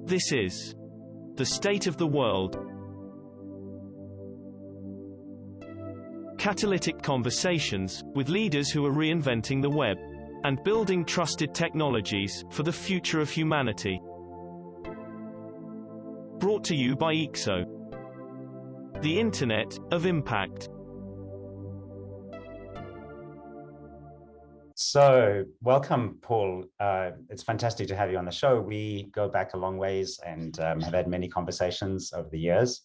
This is the state of the world. Catalytic conversations with leaders who are reinventing the web and building trusted technologies for the future of humanity. Brought to you by EXO, the Internet of Impact. So, welcome, Paul. It's fantastic to have you on the show. We go back a long ways and have had many conversations over the years.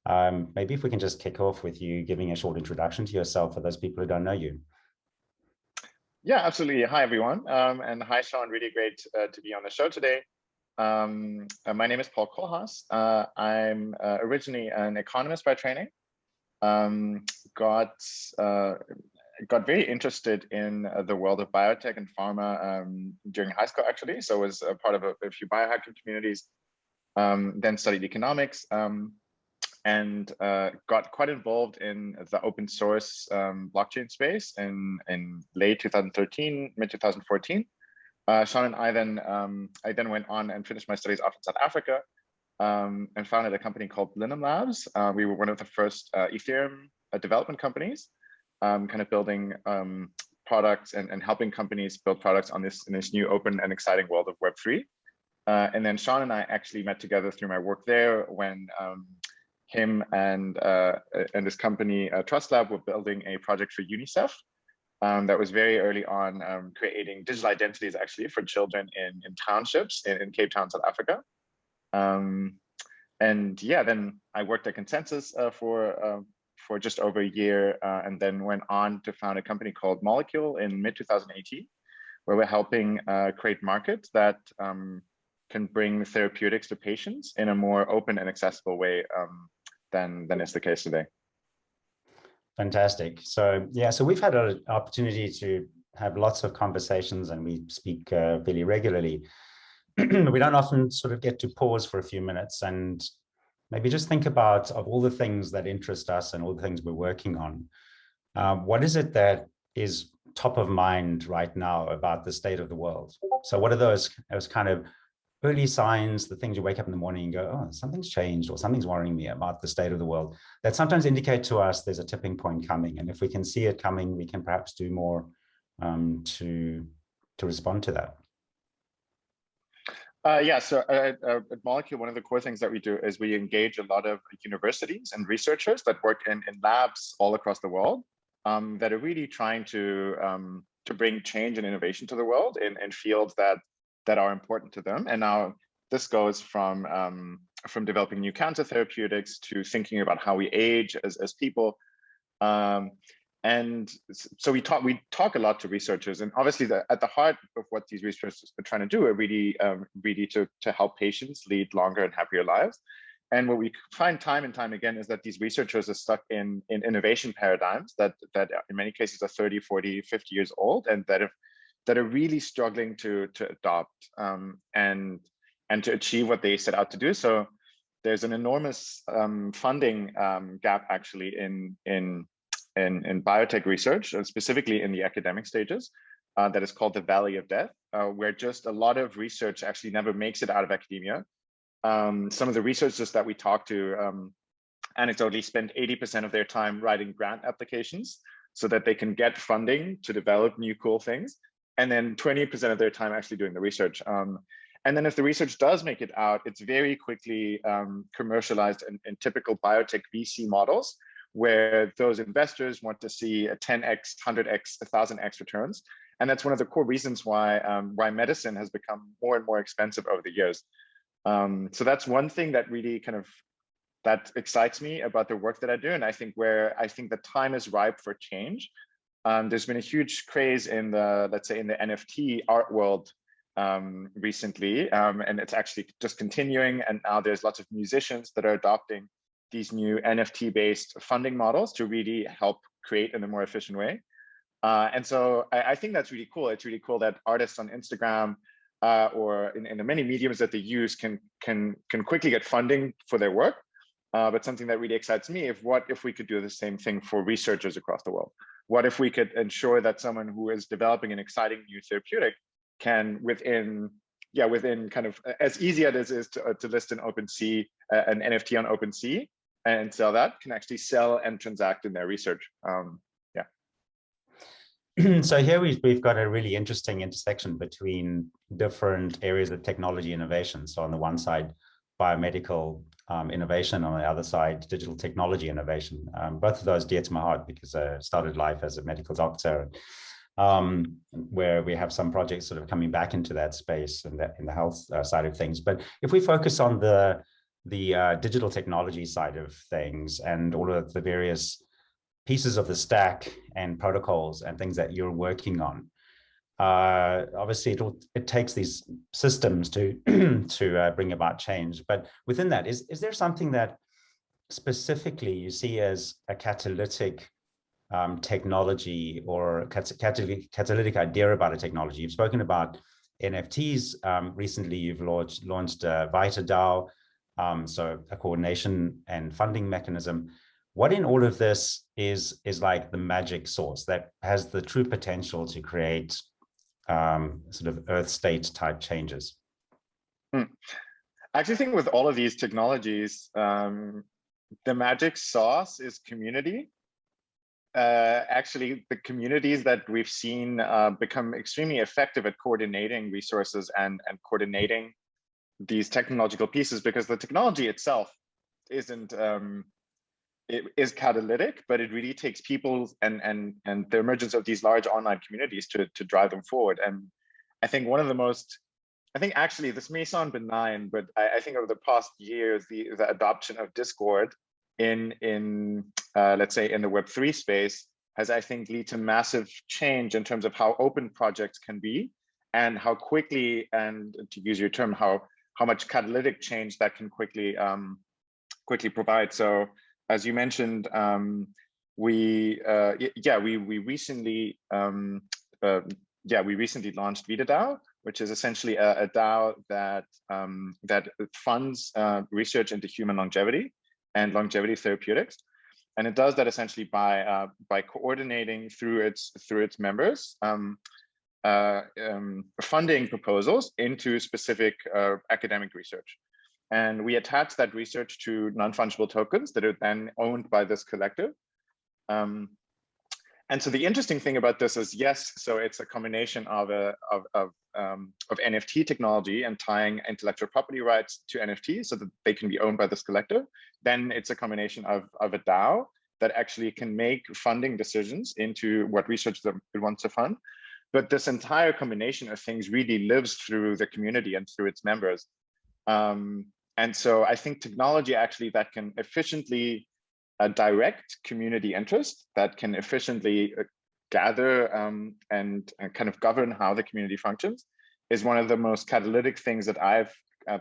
Maybe if we can just kick off with you giving a short introduction to yourself for those people who don't know you. Yeah, absolutely. Hi, everyone. And hi, Sean. Really great to be on the show today. My name is Paul Kohlhaas. I'm originally an economist by training. Got very interested in the world of biotech and pharma during high school, actually. So I was a part of a few biohacking communities, then studied economics, and got quite involved in the open source blockchain space in late 2013, mid 2014. Sean and I then went on and finished my studies off in South Africa and founded a company called Blinum Labs. We were one of the first Ethereum development companies, kind of building products and helping companies build products in this new open and exciting world of Web3. And then Sean and I actually met together through my work there when him and his company Trust Lab were building a project for UNICEF that was very early on creating digital identities actually for children in townships in Cape Town, South Africa. And yeah, then I worked at Consensus for just over a year, and then went on to found a company called Molecule in mid 2018, where we're helping create markets that can bring therapeutics to patients in a more open and accessible way than is the case today. Fantastic. So yeah, so we've had an opportunity to have lots of conversations, and we speak fairly regularly. We don't often sort of get to pause for a few minutes and maybe just think about, of all the things that interest us and all the things we're working on, what is it that is top of mind right now about the state of the world? So what are those kind of early signs, the things you wake up in the morning and go, oh, something's changed or something's worrying me about the state of the world, that sometimes indicate to us there's a tipping point coming. And if we can see it coming, we can perhaps do more to respond to that. Yeah, so at Molecule, one of the core things that we do is we engage a lot of universities and researchers that work in labs all across the world that are really trying to bring change and innovation to the world in fields that are important to them. And now this goes from developing new cancer therapeutics to thinking about how we age as people. And so we talk a lot to researchers, and obviously at the heart of what these researchers are trying to do are really to help patients lead longer and happier lives. And what we find time and time again is that these researchers are stuck in innovation paradigms that in many cases are 30, 40, 50 years old, and that are really struggling to adopt and to achieve what they set out to do. So there's an enormous funding gap actually in biotech research, and specifically in the academic stages, that is called the Valley of Death, where just a lot of research actually never makes it out of academia. Some of the researchers that we talk to anecdotally spend 80% of their time writing grant applications so that they can get funding to develop new cool things, and then 20% of their time actually doing the research. And then if the research does make it out, it's very quickly commercialized in typical biotech VC models, where those investors want to see a 10x, 100x, 1000x returns. And that's one of the core reasons why medicine has become more and more expensive over the years. So that's one thing that really that excites me about the work that I do. And I think the time is ripe for change. There's been a huge craze in let's say in the NFT art world recently, and it's actually just continuing. And now there's lots of musicians that are adopting these new NFT-based funding models to really help create in a more efficient way. And so I think that's really cool. It's really cool that artists on Instagram or in the many mediums that they use can quickly get funding for their work. But something that really excites me is what if we could do the same thing for researchers across the world? What if we could ensure that someone who is developing an exciting new therapeutic can, within yeah, within kind of as easy as it is to list an OpenSea, an NFT on OpenSea and sell that, can actually sell and transact in their research. So here we've got a really interesting intersection between different areas of technology innovation. So on the one side, biomedical innovation, on the other side, digital technology innovation. Both of those dear to my heart because I started life as a medical doctor, where we have some projects sort of coming back into that space and in the health side of things. But if we focus on the digital technology side of things and all of the various pieces of the stack and protocols and things that you're working on, obviously it takes these systems to to bring about change. But within that, is there something that specifically you see as a catalytic technology or catalytic idea about a technology? You've spoken about NFTs. Recently, you've launched VitaDao, so a coordination and funding mechanism. What in all of this is like the magic sauce that has the true potential to create sort of Earth state type changes? I actually think with all of these technologies, the magic sauce is community. Actually, the communities that we've seen become extremely effective at coordinating resources and coordinating these technological pieces, because the technology itself isn't it is catalytic, but it really takes people and the emergence of these large online communities to drive them forward. And I think one of the most, I think actually this may sound benign, but I think over the past years, the adoption of Discord in let's say in the Web3 space has, I think, lead to massive change in terms of how open projects can be and how quickly, and to use your term, how much catalytic change that can quickly provide. So as you mentioned, we recently launched VitaDao, which is essentially a DAO that funds research into human longevity and longevity therapeutics, and it does that essentially by coordinating through its members funding proposals into specific academic research. And we attach that research to non-fungible tokens that are then owned by this collective. And so the interesting thing about this is, yes, so it's a combination of NFT technology and tying intellectual property rights to NFTs so that they can be owned by this collective. Then it's a combination of a DAO that actually can make funding decisions into what research that it wants to fund. But this entire combination of things really lives through the community and through its members. And so I think technology actually that can efficiently direct community interest, that can efficiently gather and kind of govern how the community functions, is one of the most catalytic things that I've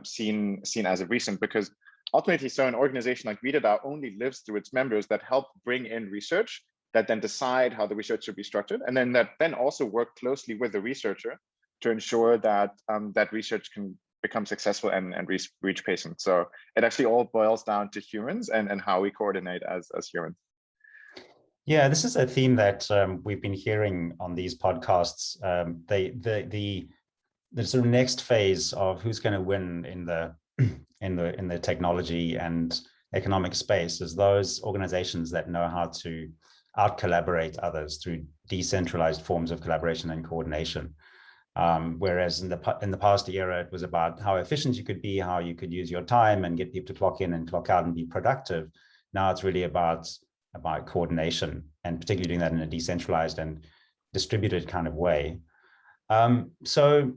seen as of recent. Because ultimately, so an organization like VitaDao only lives through its members that help bring in research, that then decide how the research should be structured, and then that then also work closely with the researcher to ensure that that research can become successful and reach patients. So it actually all boils down to humans and how we coordinate as humans. Yeah, this is a theme that we've been hearing on these podcasts. The sort of next phase of who's going to win in the technology and economic space is those organizations that know how to out-collaborate others through decentralized forms of collaboration and coordination. Whereas in the past era, it was about how efficient you could be, how you could use your time and get people to clock in and clock out and be productive. Now it's really about coordination, and particularly doing that in a decentralized and distributed kind of way. So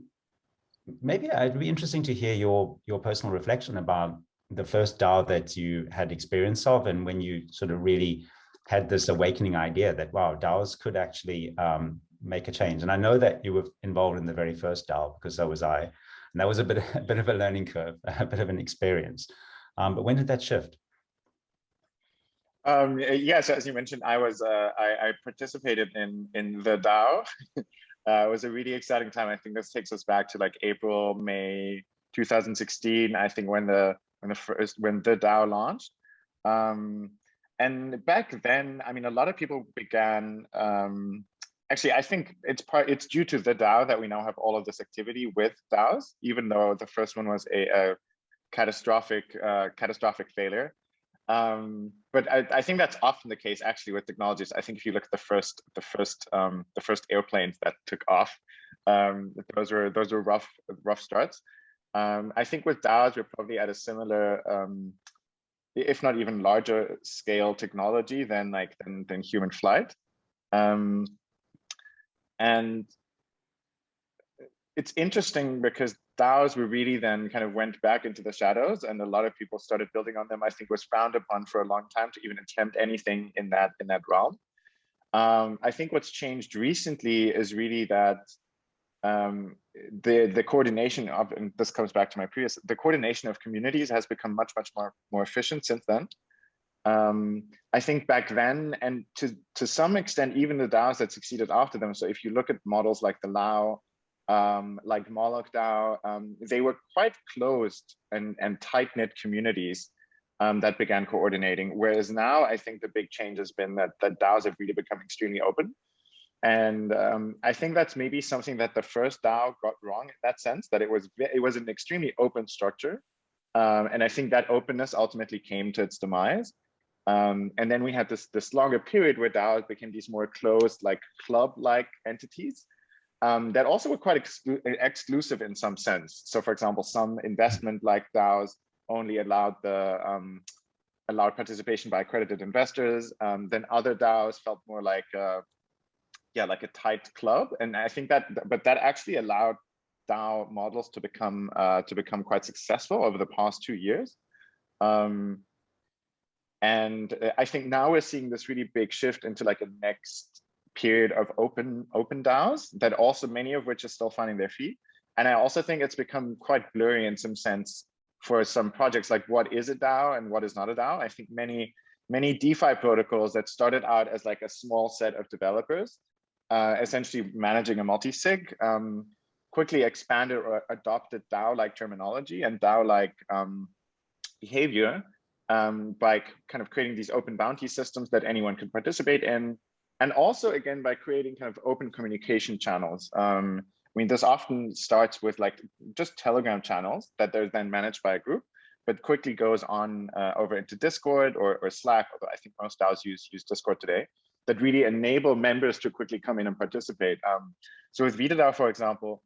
maybe it'd be interesting to hear your personal reflection about the first DAO that you had experience of, and when you sort of really had this awakening idea that, wow, DAOs could actually make a change. And I know that you were involved in the very first DAO, because so was I. And that was a bit of a learning curve, a bit of an experience. But when did that shift? Yes, as you mentioned, I participated in the DAO. It was a really exciting time. I think this takes us back to like April, May 2016. I think when the DAO launched. And back then, I mean, a lot of people began actually, I think it's due to the DAO that we now have all of this activity with DAOs, even though the first one was a catastrophic failure. But I think that's often the case actually with technologies. I think if you look at the first airplanes that took off, those were rough starts. I think with DAOs we're probably at a similar, if not even larger scale technology than human flight. And it's interesting because DAOs were really then kind of went back into the shadows, and a lot of people started building on them. I think was frowned upon for a long time to even attempt anything in that realm. I think what's changed recently is really that the coordination of, and this comes back to my previous, the coordination of communities has become much more efficient since then. I think back then, and to some extent, even the DAOs that succeeded after them. So if you look at models like the Lao, like Moloch DAO, they were quite closed and tight-knit communities that began coordinating. Whereas now, I think the big change has been that DAOs have really become extremely open. And I think that's maybe something that the first DAO got wrong in that sense, that it was an extremely open structure. And I think that openness ultimately came to its demise. And then we had this longer period where DAOs became these more closed, like club-like entities that also were quite exclusive in some sense. So for example, some investment-like DAOs only allowed participation by accredited investors. Then other DAOs felt more like a tight club. And I think that actually allowed DAO models to become quite successful over the past 2 years. And I think now we're seeing this really big shift into like a next period of open DAOs that also many of which are still finding their feet. And I also think it's become quite blurry in some sense for some projects, like what is a DAO and what is not a DAO. I think many DeFi protocols that started out as like a small set of developers, essentially managing a multi-sig, quickly expanded or adopted DAO-like terminology and DAO-like behavior by kind of creating these open bounty systems that anyone could participate in. And also, again, by creating kind of open communication channels. I mean, this often starts with like just Telegram channels that they're then managed by a group, but quickly goes on over into Discord or Slack, although I think most DAOs use Discord today, that really enable members to quickly come in and participate. So with VitaDao, for example,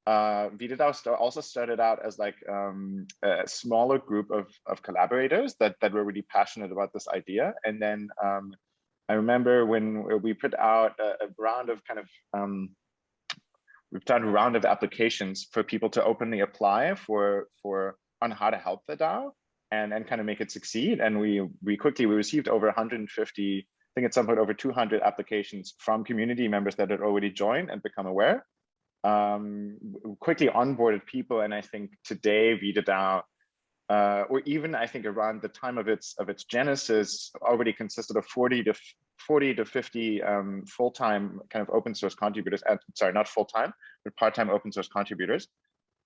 VitaDao also started out as like a smaller group of collaborators that were really passionate about this idea. And then I remember when we put out a round of kind of, we've done a round of applications for people to openly apply on how to help the DAO and kind of make it succeed. And we received over 150, I think at some point over 200 applications from community members that had already joined and become aware. Quickly onboarded people, and I think today VitaDao, or even I think around the time of its genesis, already consisted of 40 to 50 full-time kind of open source contributors. Sorry, not full-time, but part-time open source contributors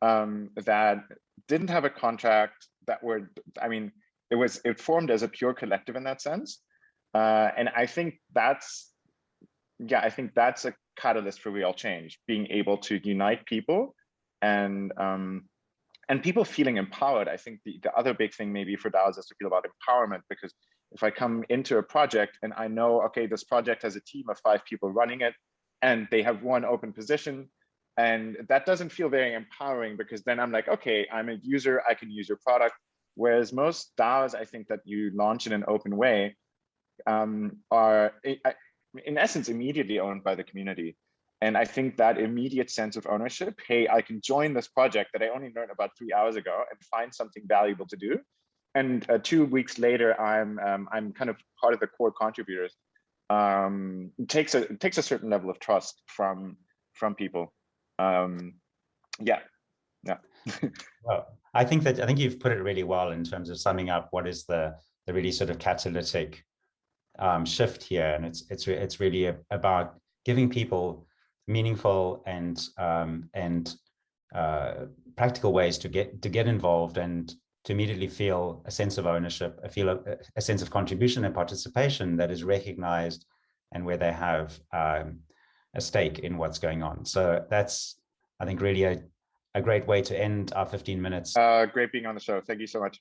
that didn't have a contract. That were, I mean, it formed as a pure collective in that sense, and I think that's a catalyst for real change, being able to unite people and people feeling empowered. I think the other big thing maybe for DAOs is to feel about empowerment, because if I come into a project and I know, okay, this project has a team of 5 people running it and they have one open position, and that doesn't feel very empowering, because then I'm like, okay, I'm a user, I can use your product. Whereas most DAOs, I think that you launch in an open way are in essence immediately owned by the community. And I think that immediate sense of ownership, hey, I can join this project that I only learned about 3 hours ago and find something valuable to do. And 2 weeks later, I'm kind of part of the core contributors. It takes a certain level of trust from people. Yeah. Well, I think you've put it really well in terms of summing up what is the really sort of catalytic shift here, and it's really about giving people meaningful and practical ways to get involved and to immediately feel a sense of ownership, a sense of contribution and participation that is recognized, and where they have a stake in what's going on. So that's, I think, really a great way to end our 15 minutes. Great being on the show. Thank you so much.